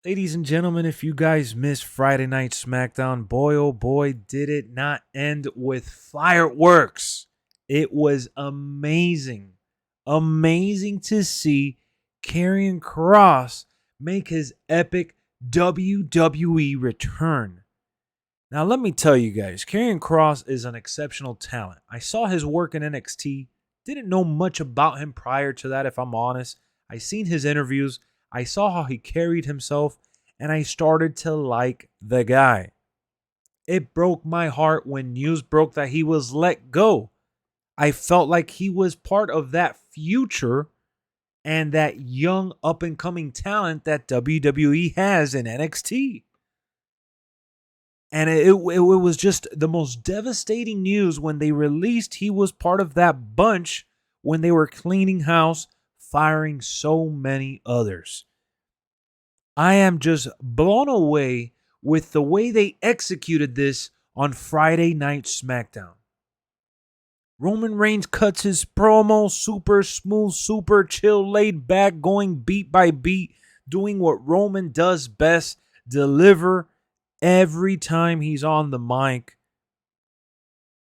Ladies and gentlemen, if you guys missed Friday Night SmackDown, boy oh boy, did it not end with fireworks. It was amazing. Amazing to see Karrion Kross make his epic WWE return. Now, let me tell you guys, Karrion Kross is an exceptional talent. I saw his work in NXT. Didn't know much about him prior to that, if I'm honest. I seen his interviews. I saw how he carried himself, and I started to like the guy. It broke my heart when news broke that he was let go. I felt like he was part of that future and that young up and coming talent that WWE has in NXT. And it was just the most devastating news when they released he was part of that bunch when they were cleaning house, firing so many others. I am just blown away with the way they executed this on Friday Night SmackDown. Roman Reigns cuts his promo, super smooth, super chill, laid back, going beat by beat, doing what Roman does best, deliver every time he's on the mic.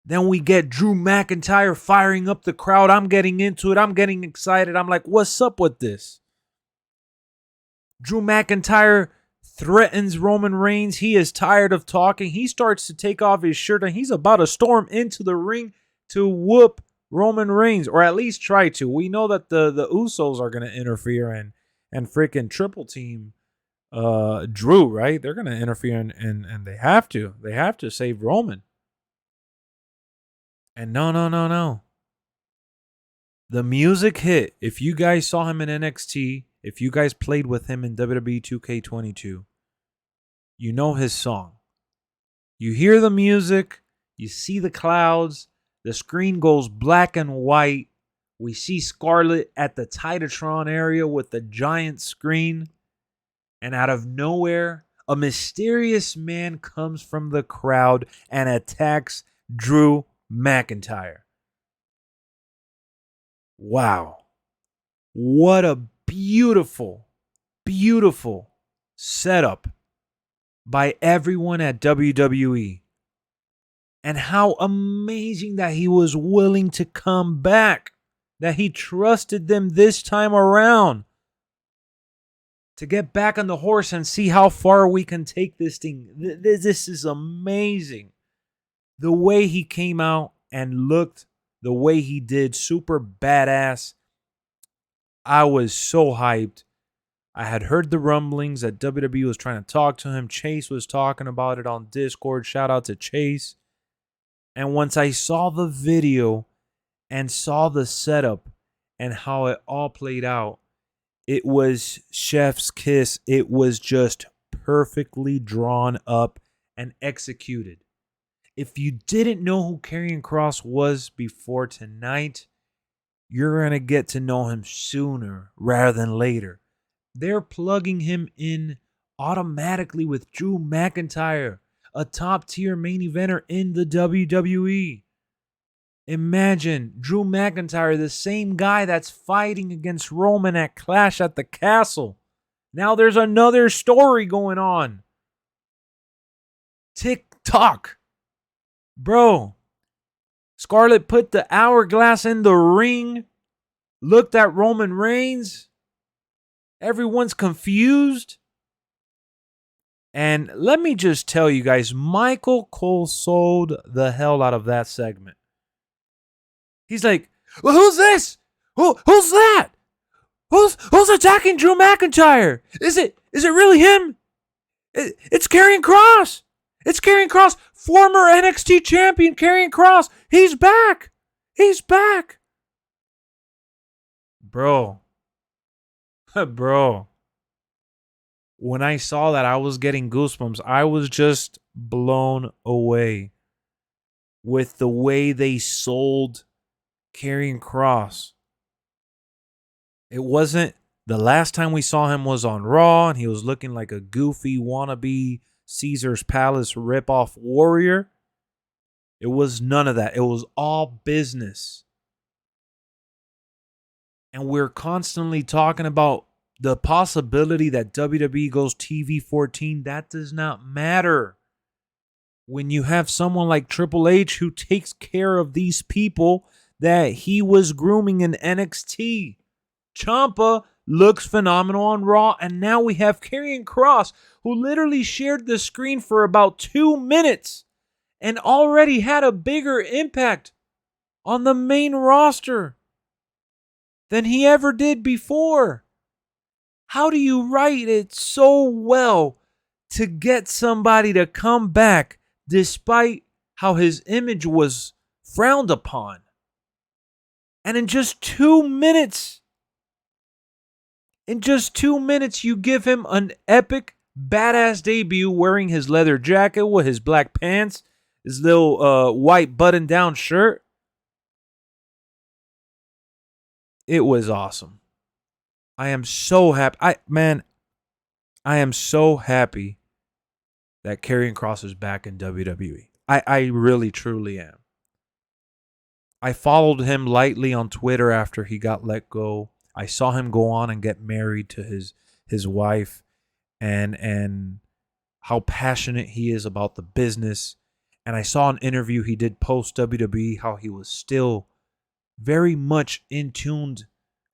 Then we get Drew McIntyre firing up the crowd. I'm getting into it. I'm getting excited. I'm like, what's up with this? Drew McIntyre threatens Roman Reigns. He is tired of talking. He starts to take off his shirt and he's about to storm into the ring to whoop Roman Reigns, or at least try to. We know that the Usos are going to interfere and freaking triple team Drew, right? They're going to interfere and they have to. They have to save Roman. And no. The music hit. If you guys saw him in NXT, if you guys played with him in WWE 2K22, you know his song. You hear the music, you see the clouds, the screen goes black and white. We see Scarlett at the Titatron area with the giant screen. And out of nowhere, a mysterious man comes from the crowd and attacks Drew McIntyre. Wow. What a beautiful, beautiful setup by everyone at WWE. And how amazing that he was willing to come back, that he trusted them this time around to get back on the horse and see how far we can take this thing. This is amazing. The way he came out and looked the way he did, super badass. I was so hyped. I had heard the rumblings that WWE was trying to talk to him. Chase was talking about it on Discord. Shout out to Chase. And once I saw the video and saw the setup and how it all played out, it was chef's kiss. It was just perfectly drawn up and executed. If you didn't know who Karrion Kross was before tonight, you're going to get to know him sooner rather than later. They're plugging him in automatically with Drew McIntyre, a top-tier main eventer in the WWE. Imagine Drew McIntyre, the same guy that's fighting against Roman at Clash at the Castle. Now there's another story going on. Tick-tock. Bro, Scarlett put the hourglass in the ring, looked at Roman Reigns. Everyone's confused. And let me just tell you guys, Michael Cole sold the hell out of that segment. He's like, well, who's this? Who's that? Who's attacking Drew McIntyre? Is it really him? It's Karrion Kross. It's Karrion Kross, former NXT champion Karrion Kross. He's back. He's back. Bro. Bro. When I saw that, I was getting goosebumps. I was just blown away with the way they sold Karrion Kross. It wasn't the last time we saw him was on Raw, and he was looking like a goofy wannabe Caesar's Palace ripoff warrior. It was none of that. It was all business. And we're constantly talking about The possibility that WWE goes TV 14, that does not matter. When you have someone like Triple H who takes care of these people that he was grooming in NXT. Ciampa looks phenomenal on Raw, and now we have Karrion Kross, who literally shared the screen for about 2 minutes and already had a bigger impact on the main roster than he ever did before. How do you write it so well to get somebody to come back despite how his image was frowned upon? And in just 2 minutes, you give him an epic, badass debut wearing his leather jacket with his black pants, his little white button-down shirt. It was awesome. I am so happy. I am so happy that Karrion Kross is back in WWE. I really, truly am. I followed him lightly on Twitter after he got let go. I saw him go on and get married to his wife, and how passionate he is about the business. And I saw an interview he did post WWE, how he was still very much in tuned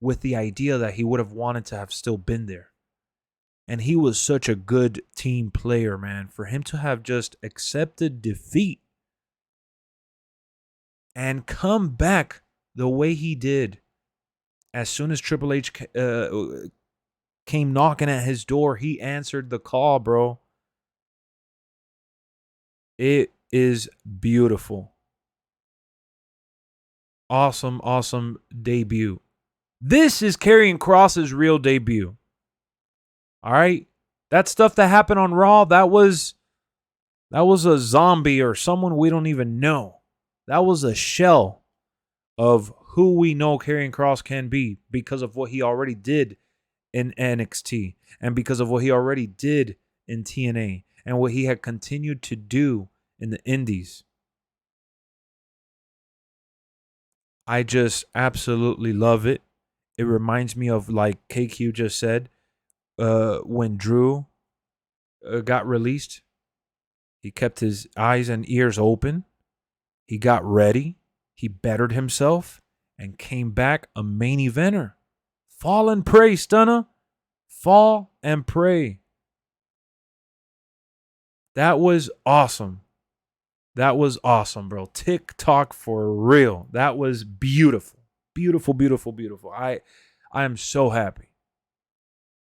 with the idea that he would have wanted to have still been there. And he was such a good team player, man. For him to have just accepted defeat and come back the way he did, as soon as Triple H came knocking at his door, he answered the call, bro. It is beautiful. Awesome, awesome debut. This is Karrion Kross's real debut. All right? That stuff that happened on Raw, that was a zombie or someone we don't even know. That was a shell of who we know Karrion Kross can be because of what he already did in NXT and because of what he already did in TNA and what he had continued to do in the Indies. I just absolutely love it. It reminds me of, like KQ just said, when Drew got released. He kept his eyes and ears open. He got ready. He bettered himself and came back a main eventer. Fall and pray, Stunner. Fall and pray. That was awesome. That was awesome, bro. TikTok for real. That was beautiful. Beautiful, beautiful, beautiful. I am so happy.